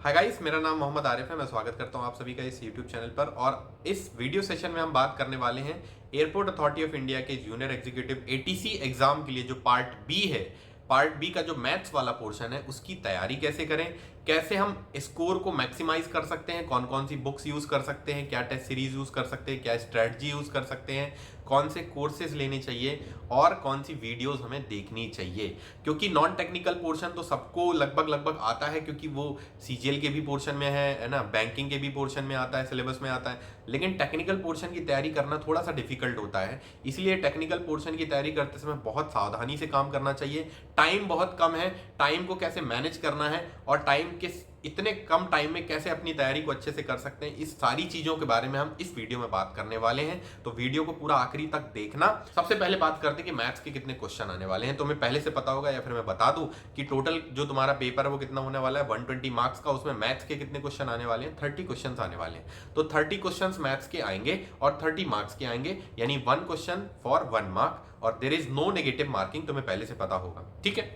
Hi guys, मेरा नाम मोहम्मद आरिफ है। मैं स्वागत करता हूं आप सभी का इस यूट्यूब चैनल पर। और इस वीडियो सेशन में हम बात करने वाले हैं एयरपोर्ट अथॉरिटी ऑफ इंडिया के जूनियर एग्जीक्यूटिव एटीसी एग्जाम के लिए जो पार्ट बी है। पार्ट बी का जो मैथ्स वाला पोर्शन है उसकी तैयारी कैसे करें, कैसे हम स्कोर को मैक्सिमाइज कर सकते हैं, कौन कौन सी बुक्स यूज कर सकते हैं, क्या टेस्ट सीरीज यूज कर सकते हैं, क्या स्ट्रेटजी यूज कर सकते हैं, कौन से कोर्सेज लेने चाहिए और कौन सी वीडियोस हमें देखनी चाहिए। क्योंकि नॉन टेक्निकल पोर्शन तो सबको लगभग आता है, क्योंकि वो सीजीएल के भी पोर्शन में है ना, बैंकिंग के भी पोर्शन में आता है, सिलेबस में आता है। लेकिन टेक्निकल पोर्शन की तैयारी करना थोड़ा सा डिफिकल्ट होता है, इसलिए टेक्निकल पोर्शन की तैयारी करते समय बहुत सावधानी से काम करना चाहिए। टाइम बहुत कम है, टाइम को कैसे मैनेज करना है और टाइम किस इतने कम टाइम में कैसे अपनी तैयारी को अच्छे से कर सकते हैं, इस सारी चीजों के बारे में हम इस वीडियो में बात करने वाले हैं। तो वीडियो को पूरा आखिरी तक देखना। सबसे पहले बात करते हैं कि मैथ्स के कितने क्वेश्चन आने वाले हैं। तुम्हें पहले से पता होगा या फिर मैं बता दूं कि टोटल जो तुम्हारा पेपर है वो कितना होने वाला है, 120 मार्क्स का। उसमें मैथ्स के कितने क्वेश्चन आने वाले हैं, 30 क्वेश्चन आने वाले हैं। तो 30 क्वेश्चन मैथ्स के आएंगे और 30 मार्क्स के आएंगे, यानी 1 क्वेश्चन फॉर 1 मार्क। और there is no negative marking, तुम्हें पहले से पता होगा। ठीक है,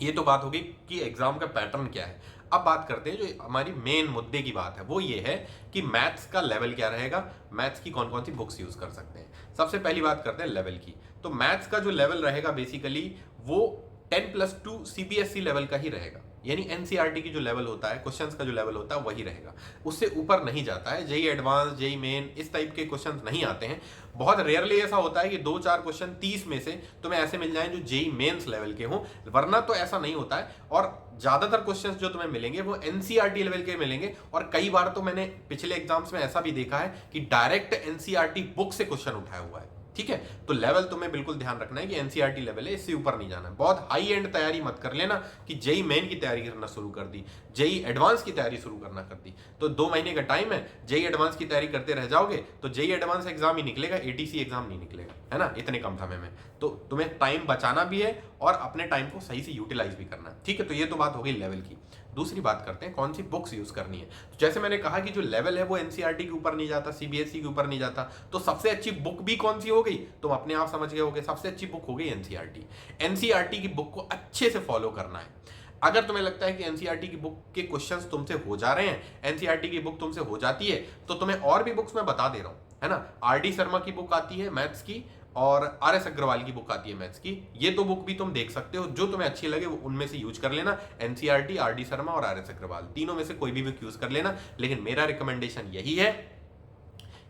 ये तो बात होगी कि एग्जाम का पैटर्न क्या है। अब बात करते हैं जो हमारी मेन मुद्दे की बात है, वो ये है कि मैथ्स का लेवल क्या रहेगा, मैथ्स की कौन कौन सी बुक्स यूज कर सकते हैं। सबसे पहली बात करते हैं लेवल की। तो मैथ्स का जो लेवल रहेगा बेसिकली वो 10+2 सीबीएसई लेवल का ही रहेगा, यानी एनसीईआरटी की जो लेवल होता है, क्वेश्चंस का जो लेवल होता है वही रहेगा, उससे ऊपर नहीं जाता है। जेई एडवांस, जेई मेन, इस टाइप के क्वेश्चंस नहीं आते हैं। बहुत रेयरली ऐसा होता है कि 2-4 क्वेश्चन 30 में से तुम्हें ऐसे मिल जाएं जो जेई मेंस लेवल के हों, वरना तो ऐसा नहीं होता है। और ज्यादातर क्वेश्चंस जो तुम्हें मिलेंगे वो एनसीईआरटी लेवल के मिलेंगे। और कई बार तो मैंने पिछले एग्जाम्स में ऐसा भी देखा है कि डायरेक्ट एनसीईआरटी बुक से क्वेश्चन उठाया हुआ है। ठीक है, तो लेवल तुम्हें बिल्कुल ध्यान रखना है कि एनसीईआरटी लेवल है, इससे ऊपर नहीं जाना है। बहुत हाई एंड तैयारी मत कर लेना कि जेई मेन की तैयारी करना शुरू कर दी, जेई एडवांस की तैयारी शुरू करना कर दी। तो 2 महीने का टाइम है, जेई एडवांस की तैयारी करते रह जाओगे तो जेई एडवांस एग्जाम ही निकलेगा, एटीसी एग्जाम नहीं निकलेगा, है ना, इतने कम समय में। तो तुम्हें टाइम बचाना भी है और अपने टाइम को सही से यूटिलाइज भी करना है। ठीक है, तो ये तो बात हो गई लेवल की। दूसरी बात करते हैं कौन सी बुक्स यूज करनी है। तो जैसे मैंने कहा कि जो लेवल है वो एनसीईआरटी के ऊपर नहीं जाता, सीबीएसई के ऊपर नहीं जाता। तो सबसे अच्छी बुक भी कौन सी हो गई, तुम अपने आप समझ गए होगे, सबसे अच्छी बुक हो गई एनसीईआरटी। एनसीईआरटी की बुक को अच्छे से फॉलो करना है। अगर तुम्हें लगता है कि एनसीईआरटी की बुक के क्वेश्चंस तुमसे हो जा रहे हैं, एनसीईआरटी की बुक तुमसे हो जाती है, तो तुम्हें और भी बुक्स मैं बता दे रहा हूं, है ना। आरडी शर्मा की बुक आती है मैथ्स की और आरएस अग्रवाल की बुक आती है मैथ्स की। ये 2 बुक भी तुम देख सकते हो, जो तुम्हें अच्छी लगे वो उनमें से यूज कर लेना। एनसीईआरटी, आरडी शर्मा और आरएस अग्रवाल, तीनों में से कोई भी बुक यूज कर लेना। लेकिन मेरा रिकमेंडेशन यही है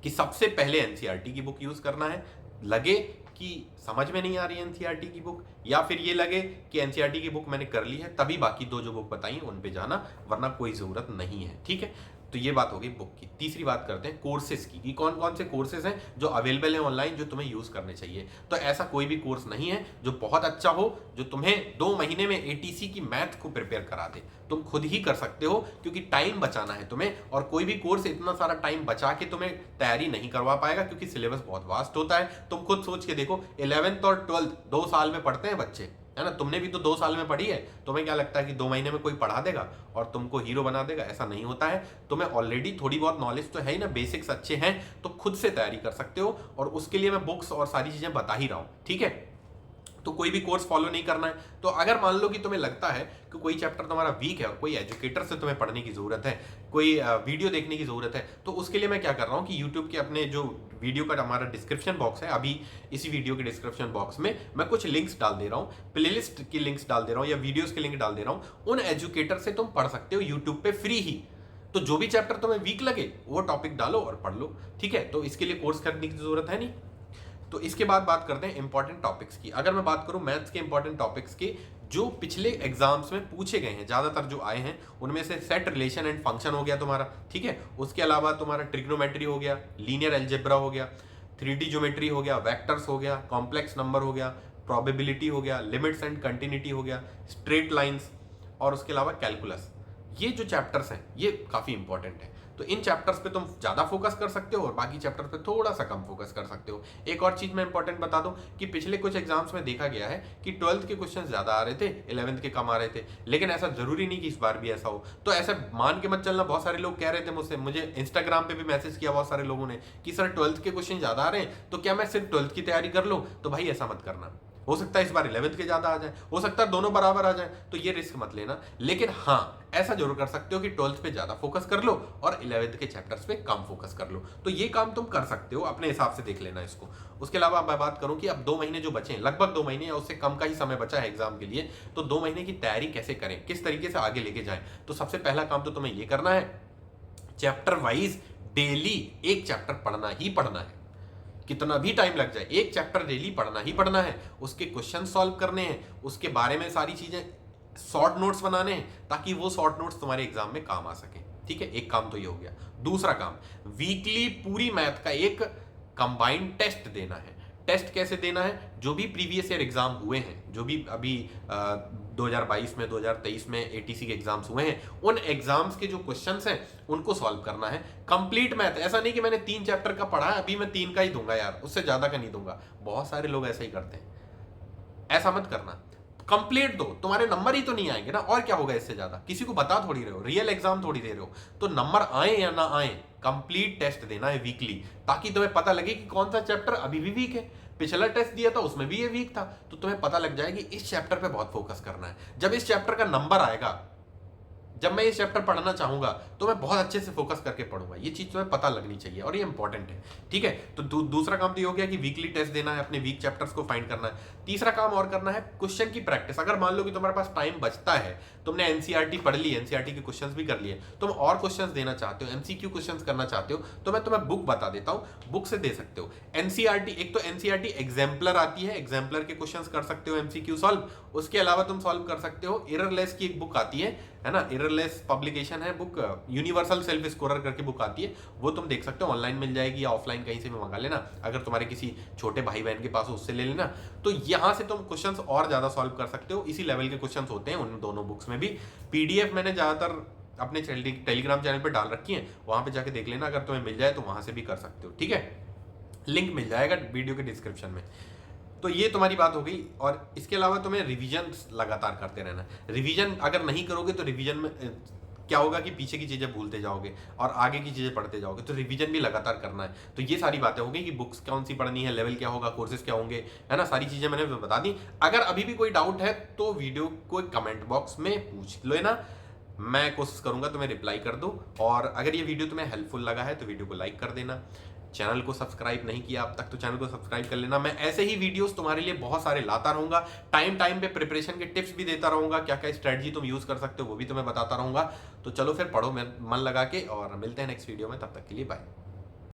कि सबसे पहले एनसीईआरटी की बुक यूज करना है। लगे कि समझ में नहीं आ रही है एनसीईआरटी की बुक, या फिर ये लगे कि एनसीईआरटी की बुक मैंने कर ली है, तभी बाकी 2 जो बुक बताई उन पे जाना, वरना कोई जरूरत नहीं है। ठीक है, तो ये बात होगी बुक की। तीसरी बात करते हैं कोर्सेज की, कि कौन कौन से कोर्सेज हैं जो अवेलेबल हैं ऑनलाइन, जो तुम्हें यूज करने चाहिए। तो ऐसा कोई भी कोर्स नहीं है जो बहुत अच्छा हो, जो तुम्हें 2 महीने में एटीसी की मैथ को प्रिपेयर करा दे। तुम खुद ही कर सकते हो, क्योंकि टाइम बचाना है तुम्हें। और कोई भी कोर्स इतना सारा टाइम बचा के तुम्हें तैयारी नहीं करवा पाएगा, क्योंकि सिलेबस बहुत वास्ट होता है। तुम खुद सोच के देखो, 11th और 12th 2 साल में पढ़ते हैं बच्चे, है ना। तुमने भी तो 2 साल में पढ़ी है। तुम्हें क्या लगता है कि 2 महीने में कोई पढ़ा देगा और तुमको हीरो बना देगा? ऐसा नहीं होता है। तुम्हें ऑलरेडी थोड़ी बहुत नॉलेज तो है ही ना, बेसिक्स अच्छे हैं, तो खुद से तैयारी कर सकते हो। और उसके लिए मैं बुक्स और सारी चीजें बता ही रहा हूं। ठीक है, तो कोई भी कोर्स फॉलो नहीं करना है। तो अगर मान लो कि तुम्हें लगता है कि कोई चैप्टर तुम्हारा वीक है और कोई एजुकेटर से तुम्हें पढ़ने की जरूरत है, कोई वीडियो देखने की जरूरत है, तो उसके लिए मैं क्या कर रहा हूं कि यूट्यूब के अपने जो वीडियो का हमारा डिस्क्रिप्शन बॉक्स है, अभी इसी वीडियो के डिस्क्रिप्शन बॉक्स में मैं कुछ लिंक्स डाल दे रहा हूं, प्लेलिस्ट की लिंक्स डाल दे रहा हूं या वीडियोस के लिंक डाल दे रहा हूं। उन एजुकेटर से तुम पढ़ सकते हो यूट्यूब पे फ्री ही। तो जो भी चैप्टर तुम्हें वीक लगे वो टॉपिक डालो और पढ़ लो। ठीक है, तो इसके लिए कोर्स करने की जरूरत है नहीं। तो इसके बाद बात करते हैं इंपॉर्टेंट टॉपिक्स की। अगर मैं बात करूं मैथ्स के इंपॉर्टेंट टॉपिक्स की जो पिछले एग्जाम्स में पूछे गए हैं, ज्यादातर जो आए हैं उनमें से सेट, रिलेशन एंड फंक्शन हो गया तुम्हारा। ठीक है, उसके अलावा तुम्हारा ट्रिग्नोमेट्री हो गया, लीनियर एल्जेब्रा हो गया, 3D ज्योमेट्री हो गया, वेक्टर्स हो गया, कॉम्प्लेक्स नंबर हो गया, प्रोबेबिलिटी हो गया, लिमिट्स एंड कंटिन्यूटी हो गया, स्ट्रेट लाइंस, और उसके अलावा कैलकुलस। ये जो चैप्टर्स हैं ये काफी इंपॉर्टेंट है। तो इन चैप्टर्स पे तुम ज्यादा फोकस कर सकते हो और बाकी चैप्टर पे थोड़ा सा कम फोकस कर सकते हो। एक और चीज मैं इंपॉर्टेंट बता दूं कि पिछले कुछ एग्जाम्स में देखा गया है कि 12th के क्वेश्चन ज्यादा आ रहे थे, 11th के कम आ रहे थे। लेकिन ऐसा जरूरी नहीं कि इस बार भी ऐसा हो। तो ऐसा मान के मत चलना। बहुत सारे लोग कह रहे थे मुझसे, मुझे इंस्टाग्राम पे भी मैसेज किया बहुत सारे लोगों ने कि सर 12th के क्वेश्चन ज्यादा आ रहे हैं, तो क्या मैं सिर्फ 12th की तैयारी कर लूं? तो भाई ऐसा मत करना। हो सकता है इस बार 11th के ज्यादा आ जाए, हो सकता है दोनों बराबर आ जाए, तो ये रिस्क मत लेना। लेकिन हाँ, ऐसा जरूर कर सकते हो कि 12th पे ज्यादा फोकस कर लो और 11th के चैप्टर्स पे कम फोकस कर लो। तो ये काम तुम कर सकते हो, अपने हिसाब से देख लेना इसको। उसके अलावा मैं बात करूं कि अब 2 महीने जो बचे हैं, लगभग 2 महीने या उससे कम का ही समय बचा है एग्जाम के लिए, तो 2 महीने की तैयारी कैसे करें, किस तरीके से आगे लेके जाएं। तो सबसे पहला काम तो तुम्हें ये करना है, चैप्टर वाइज डेली एक चैप्टर पढ़ना ही पढ़ना है। कितना भी टाइम लग जाए, एक चैप्टर डेली पढ़ना ही पढ़ना है। उसके क्वेश्चन सॉल्व करने हैं, उसके बारे में सारी चीजें, शॉर्ट नोट्स बनाने हैं, ताकि वो शॉर्ट नोट्स तुम्हारे एग्जाम में काम आ सके। ठीक है, एक काम तो ये हो गया। दूसरा काम, वीकली पूरी मैथ का एक कंबाइंड टेस्ट देना है। टेस्ट कैसे देना है, जो भी प्रीवियस ईयर एग्जाम हुए हैं, जो भी अभी 2022 में 2023 में एटीसी के एग्जाम्स हुए हैं, उन एग्जाम्स के जो क्वेश्चंस हैं उनको सॉल्व करना है। कंप्लीट मैथ, ऐसा नहीं कि मैंने 3 चैप्टर का पढ़ा है, अभी मैं 3 का ही दूंगा यार, उससे ज्यादा का नहीं दूंगा। बहुत सारे लोग ऐसा ही करते हैं, ऐसा मत करना। कंप्लीट दो, तुम्हारे नंबर ही तो नहीं आएंगे ना, और क्या होगा इससे ज्यादा। किसी को बता थोड़ी रहे हो, रियल एग्जाम थोड़ी दे रहे हो, तो नंबर आए या ना आए, कंप्लीट टेस्ट देना है वीकली, ताकि तुम्हें पता लगे कि कौन सा चैप्टर अभी भी वीक है। पिछला टेस्ट दिया था उसमें भी ये वीक था, तो तुम्हें पता लग जाएगी इस चैप्टर पे बहुत फोकस करना है। जब इस चैप्टर का नंबर आएगा, जब मैं ये चैप्टर पढ़ना चाहूंगा, तो मैं बहुत अच्छे से फोकस करके पढ़ूंगा। ये चीज तुम्हें पता लगनी चाहिए और ये इंपॉर्टेंट है। ठीक है, तो दूसरा काम तो ये हो गया कि वीकली टेस्ट देना है, अपने वीक चैप्टर्स को फाइंड करना है। तीसरा काम और करना है, क्वेश्चन की प्रैक्टिस। अगर मान लो कि तुम्हारे पास टाइम बचता है, तुमने एनसीईआरटी पढ़ ली, एनसीईआरटी के क्वेश्चंस भी कर लिए, तुम और क्वेश्चंस देना चाहते हो, एमसीक्यू क्वेश्चंस करना चाहते हो, तो मैं तुम्हें बुक बता देता हूं, बुक से दे सकते हो। एनसीईआरटी, एक तो एनसीईआरटी एग्जाम्पलर आती है, एग्जाम्पलर के क्वेश्चंस कर सकते हो एमसीक्यू सॉल्व। उसके अलावा तुम सॉल्व कर सकते हो एररलेस की एक बुक आती है ना, एररलेस पब्लिकेशन है बुक, यूनिवर्सल सेल्फ स्कोरर करके बुक आती है, वो तुम देख सकते हो, ऑनलाइन मिल जाएगी या ऑफलाइन कहीं से भी मंगा लेना। अगर तुम्हारे किसी छोटे भाई बहन के पास हो उससे ले लेना। तो यहां से तुम क्वेश्चंस और ज्यादा सॉल्व कर सकते हो। इसी लेवल के क्वेश्चंस होते हैं उन दोनों बुक्स में भी। पीडीएफ मैंने ज्यादातर अपने टेलीग्राम चैनल पर डाल रखी है, वहां पे जाके देख लेना, अगर तुम्हें मिल जाए तो वहां से भी कर सकते हो। ठीक है, लिंक मिल जाएगा वीडियो के डिस्क्रिप्शन में। तो ये तुम्हारी बात हो गई। और इसके अलावा तुम्हें रिवीजन लगातार करते रहना। रिवीजन अगर नहीं करोगे तो रिवीजन में क्या होगा कि पीछे की चीजें भूलते जाओगे और आगे की चीजें पढ़ते जाओगे। तो रिवीजन भी लगातार करना है। तो ये सारी बातें हो गई कि बुक्स कौन सी पढ़नी है, लेवल क्या होगा, कोर्सेज क्या होंगे, है ना, सारी चीजें मैंने बता दी। अगर अभी भी कोई डाउट है तो वीडियो को कमेंट बॉक्स में पूछ लेना, मैं कोशिश करूंगा तुम्हें रिप्लाई कर दूं। और अगर ये वीडियो तुम्हें हेल्पफुल लगा है तो वीडियो को लाइक कर देना। चैनल को सब्सक्राइब नहीं किया अब तक तो चैनल को सब्सक्राइब कर लेना। मैं ऐसे ही वीडियोस तुम्हारे लिए बहुत सारे लाता रहूंगा, टाइम पे प्रिपरेशन के टिप्स भी देता रहूंगा, क्या क्या स्ट्रेटजी तुम यूज कर सकते हो वो भी तुम्हें बताता रहूंगा। तो चलो फिर पढ़ो मन लगा के, और मिलते हैं नेक्स्ट वीडियो में, तब तक के लिए बाय।